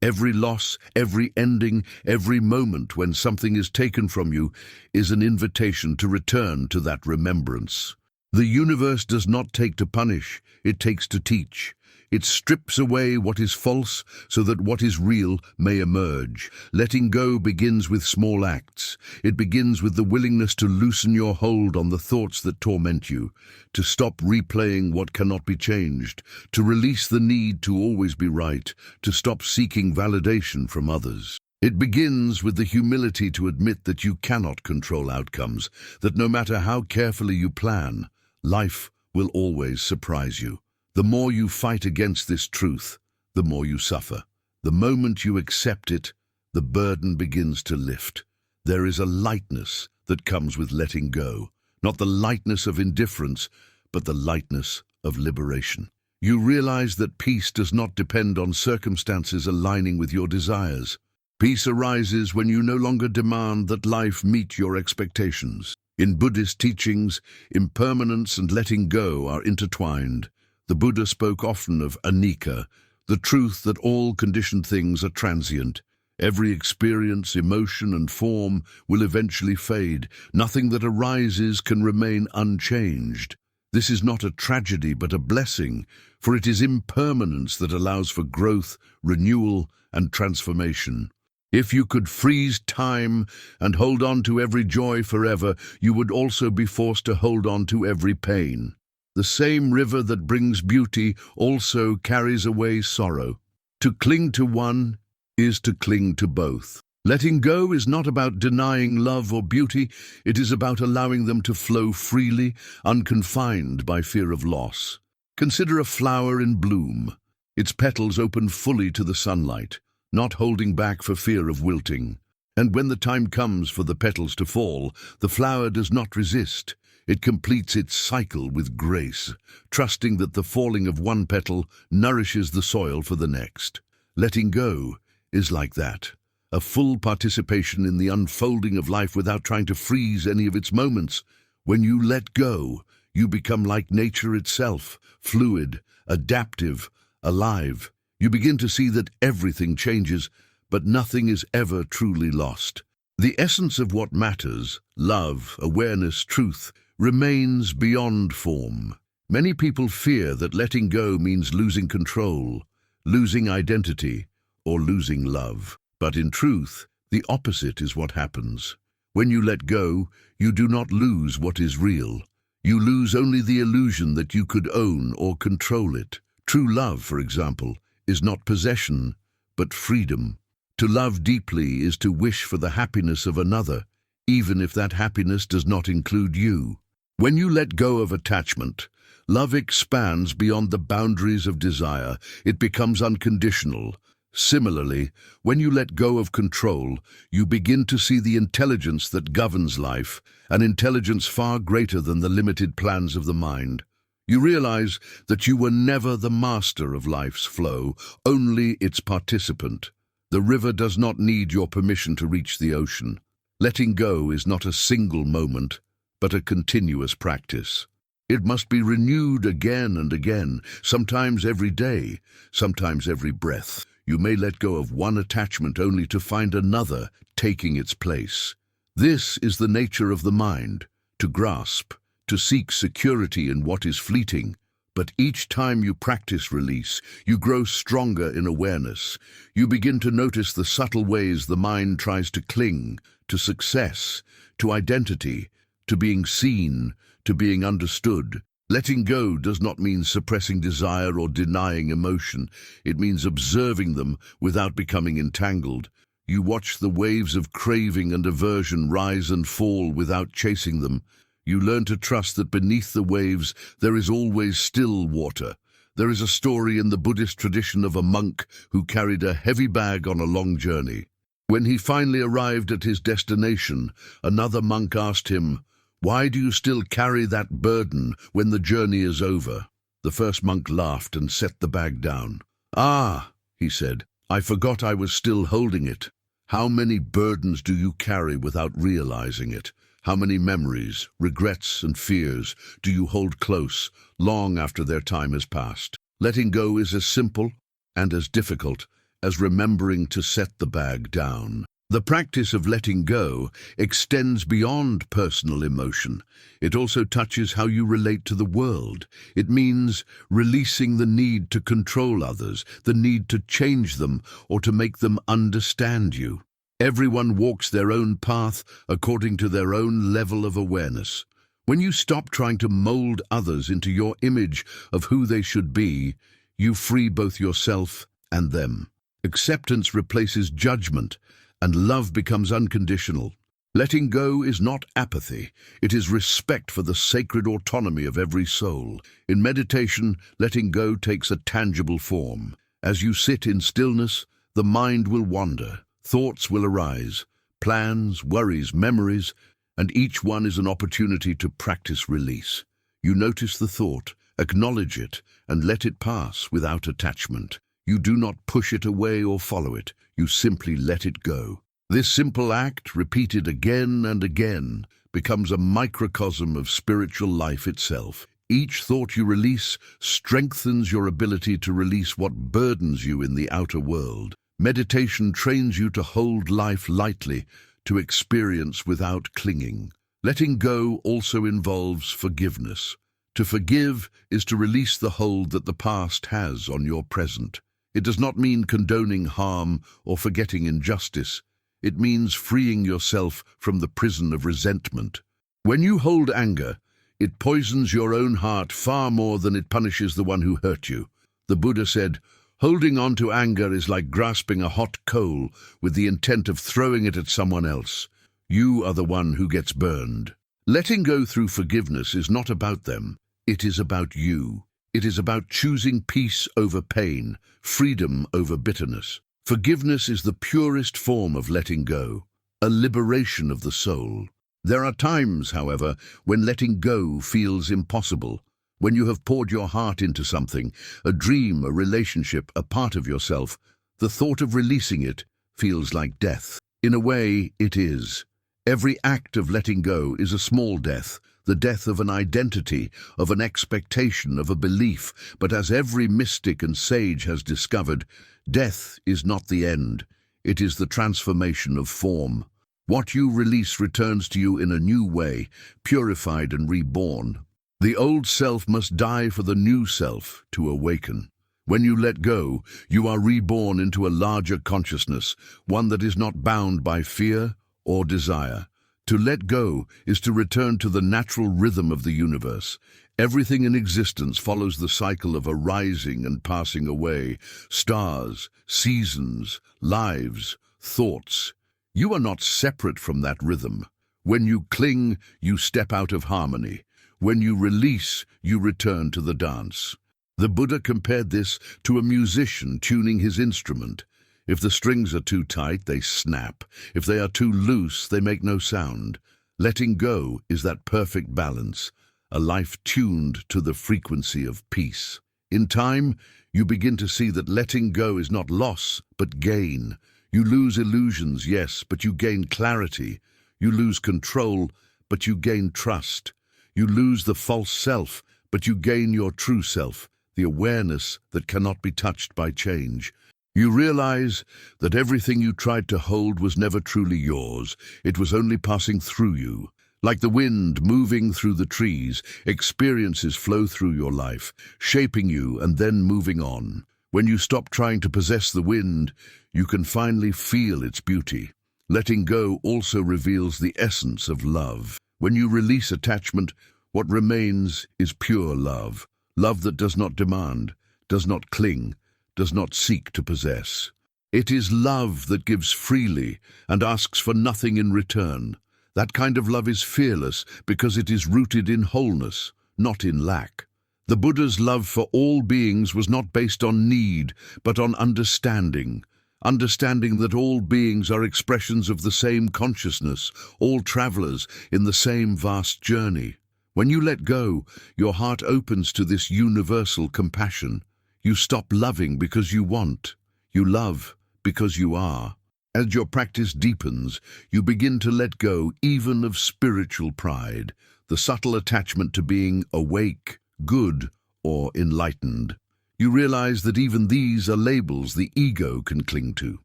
A: Every loss, every ending, every moment when something is taken from you is an invitation to return to that remembrance. The universe does not take to punish, it takes to teach. It strips away what is false so that what is real may emerge. Letting go begins with small acts. It begins with the willingness to loosen your hold on the thoughts that torment you, to stop replaying what cannot be changed, to release the need to always be right, to stop seeking validation from others. It begins with the humility to admit that you cannot control outcomes, that no matter how carefully you plan, life will always surprise you. The more you fight against this truth, the more you suffer. The moment you accept it, the burden begins to lift. There is a lightness that comes with letting go, not the lightness of indifference, but the lightness of liberation. You realize that peace does not depend on circumstances aligning with your desires. Peace arises when you no longer demand that life meet your expectations. In Buddhist teachings, impermanence and letting go are intertwined. The Buddha spoke often of anicca, the truth that all conditioned things are transient. Every experience, emotion, and form will eventually fade. Nothing that arises can remain unchanged. This is not a tragedy but a blessing, for it is impermanence that allows for growth, renewal, and transformation. If you could freeze time and hold on to every joy forever, you would also be forced to hold on to every pain. The same river that brings beauty also carries away sorrow. To cling to one is to cling to both. Letting go is not about denying love or beauty, it is about allowing them to flow freely, unconfined by fear of loss. Consider a flower in bloom. Its petals open fully to the sunlight, not holding back for fear of wilting. And when the time comes for the petals to fall, the flower does not resist. It completes its cycle with grace, trusting that the falling of one petal nourishes the soil for the next. Letting go is like that, a full participation in the unfolding of life without trying to freeze any of its moments. When you let go, you become like nature itself, fluid, adaptive, alive. You begin to see that everything changes, but nothing is ever truly lost. The essence of what matters, love, awareness, truth, remains beyond form. Many people fear that letting go means losing control, losing identity, or losing love. But in truth, the opposite is what happens. When you let go, you do not lose what is real. You lose only the illusion that you could own or control it. True love, for example, is not possession, but freedom. To love deeply is to wish for the happiness of another, even if that happiness does not include you. When you let go of attachment, love expands beyond the boundaries of desire. It becomes unconditional. Similarly, when you let go of control, you begin to see the intelligence that governs life, an intelligence far greater than the limited plans of the mind. You realize that you were never the master of life's flow, only its participant. The river does not need your permission to reach the ocean. Letting go is not a single moment, but a continuous practice. It must be renewed again and again, sometimes every day, sometimes every breath. You may let go of one attachment only to find another taking its place. This is the nature of the mind, to grasp, to seek security in what is fleeting. But each time you practice release, you grow stronger in awareness. You begin to notice the subtle ways the mind tries to cling to success, to identity, to being seen, to being understood. Letting go does not mean suppressing desire or denying emotion. It means observing them without becoming entangled. You watch the waves of craving and aversion rise and fall without chasing them. You learn to trust that beneath the waves there is always still water. There is a story in the Buddhist tradition of a monk who carried a heavy bag on a long journey. When he finally arrived at his destination, another monk asked him, "Why do you still carry that burden when the journey is over?" The first monk laughed and set the bag down. "Ah," he said, "I forgot I was still holding it." How many burdens do you carry without realizing it? How many memories, regrets, and fears do you hold close long after their time has passed? Letting go is as simple and as difficult as remembering to set the bag down. The practice of letting go extends beyond personal emotion. It also touches how you relate to the world. It means releasing the need to control others, the need to change them or to make them understand you. Everyone walks their own path according to their own level of awareness. When you stop trying to mold others into your image of who they should be, you free both yourself and them. Acceptance replaces judgment, and love becomes unconditional. Letting go is not apathy. It is respect for the sacred autonomy of every soul. In meditation, letting go takes a tangible form. As you sit in stillness, the mind will wander. Thoughts will arise, plans, worries, memories, and each one is an opportunity to practice release. You notice the thought, acknowledge it, and let it pass without attachment. You do not push it away or follow it. You simply let it go. This simple act, repeated again and again, becomes a microcosm of spiritual life itself. Each thought you release strengthens your ability to release what burdens you in the outer world. Meditation trains you to hold life lightly, to experience without clinging. Letting go also involves forgiveness. To forgive is to release the hold that the past has on your present. It does not mean condoning harm or forgetting injustice. It means freeing yourself from the prison of resentment. When you hold anger, it poisons your own heart far more than it punishes the one who hurt you. The Buddha said, "Holding on to anger is like grasping a hot coal with the intent of throwing it at someone else. You are the one who gets burned." Letting go through forgiveness is not about them. It is about you. It is about choosing peace over pain, freedom over bitterness. Forgiveness is the purest form of letting go, a liberation of the soul. There are times, however, when letting go feels impossible. When you have poured your heart into something, a dream, a relationship, a part of yourself, the thought of releasing it feels like death. In a way, it is. Every act of letting go is a small death, the death of an identity, of an expectation, of a belief. But as every mystic and sage has discovered, death is not the end. It is the transformation of form. What you release returns to you in a new way, purified and reborn. The old self must die for the new self to awaken. When you let go, you are reborn into a larger consciousness, one that is not bound by fear or desire. To let go is to return to the natural rhythm of the universe. Everything in existence follows the cycle of arising and passing away. Stars, seasons, lives, thoughts. You are not separate from that rhythm. When you cling, you step out of harmony. When you release, you return to the dance. The Buddha compared this to a musician tuning his instrument. If the strings are too tight, they snap. If they are too loose, they make no sound. Letting go is that perfect balance, a life tuned to the frequency of peace. In time, you begin to see that letting go is not loss, but gain. You lose illusions, yes, but you gain clarity. You lose control, but you gain trust. You lose the false self, but you gain your true self, the awareness that cannot be touched by change. You realize that everything you tried to hold was never truly yours. It was only passing through you. Like the wind moving through the trees, experiences flow through your life, shaping you and then moving on. When you stop trying to possess the wind, you can finally feel its beauty. Letting go also reveals the essence of love. When you release attachment, what remains is pure love. Love that does not demand, does not cling, does not seek to possess. It is love that gives freely and asks for nothing in return. That kind of love is fearless because it is rooted in wholeness, not in lack. The Buddha's love for all beings was not based on need, but on understanding. Understanding that all beings are expressions of the same consciousness, all travelers in the same vast journey. When you let go, your heart opens to this universal compassion. You stop loving because you want. You love because you are. As your practice deepens, you begin to let go even of spiritual pride, the subtle attachment to being awake, good, or enlightened. You realize that even these are labels the ego can cling to.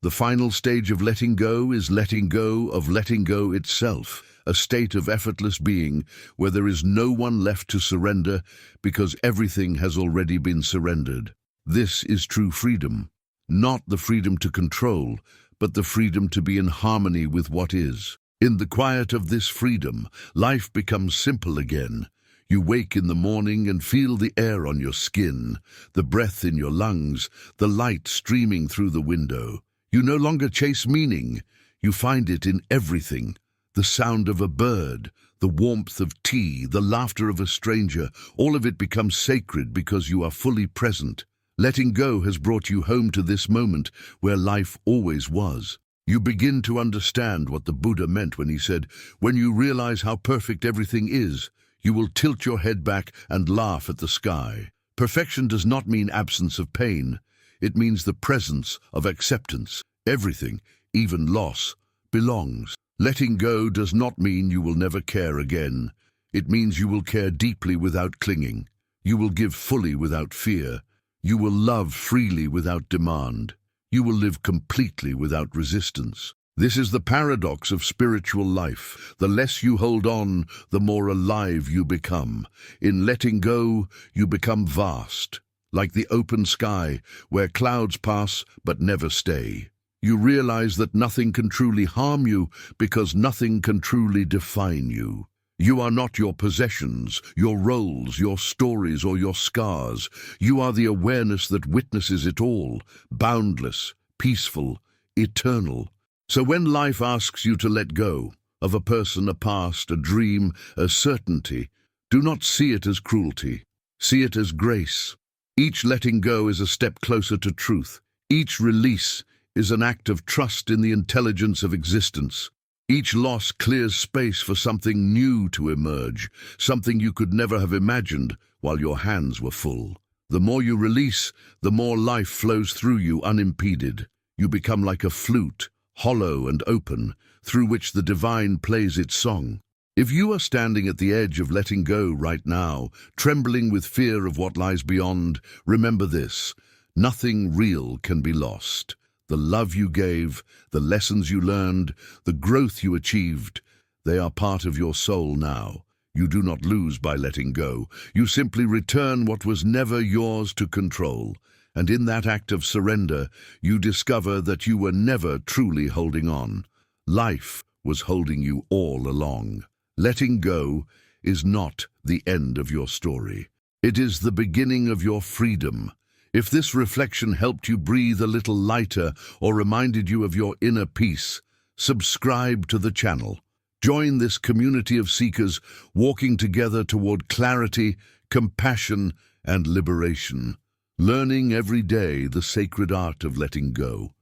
A: The final stage of letting go is letting go of letting go itself, a state of effortless being where there is no one left to surrender because everything has already been surrendered. This is true freedom, not the freedom to control, but the freedom to be in harmony with what is. In the quiet of this freedom, life becomes simple again. You wake in the morning and feel the air on your skin, the breath in your lungs, the light streaming through the window. You no longer chase meaning. You find it in everything. The sound of a bird, the warmth of tea, the laughter of a stranger, all of it becomes sacred because you are fully present. Letting go has brought you home to this moment where life always was. You begin to understand what the Buddha meant when he said, "When you realize how perfect everything is, you will tilt your head back and laugh at the sky." Perfection does not mean absence of pain. It means the presence of acceptance. Everything, even loss, belongs. Letting go does not mean you will never care again. It means you will care deeply without clinging. You will give fully without fear. You will love freely without demand. You will live completely without resistance. This is the paradox of spiritual life. The less you hold on, the more alive you become. In letting go, you become vast, like the open sky, where clouds pass but never stay. You realize that nothing can truly harm you because nothing can truly define you. You are not your possessions, your roles, your stories, or your scars. You are the awareness that witnesses it all, boundless, peaceful, eternal. So when life asks you to let go of a person, a past, a dream, a certainty, do not see it as cruelty. See it as grace. Each letting go is a step closer to truth. Each release is an act of trust in the intelligence of existence. Each loss clears space for something new to emerge, something you could never have imagined while your hands were full. The more you release, the more life flows through you unimpeded. You become like a flute, hollow and open, through which the divine plays its song. If you are standing at the edge of letting go right now, trembling with fear of what lies beyond, remember this: nothing real can be lost. The love you gave, the lessons you learned, the growth you achieved, they are part of your soul now. You do not lose by letting go. You simply return what was never yours to control. And in that act of surrender, you discover that you were never truly holding on. Life was holding you all along. Letting go is not the end of your story. It is the beginning of your freedom. If this reflection helped you breathe a little lighter or reminded you of your inner peace, subscribe to the channel. Join this community of seekers walking together toward clarity, compassion, and liberation, learning every day the sacred art of letting go.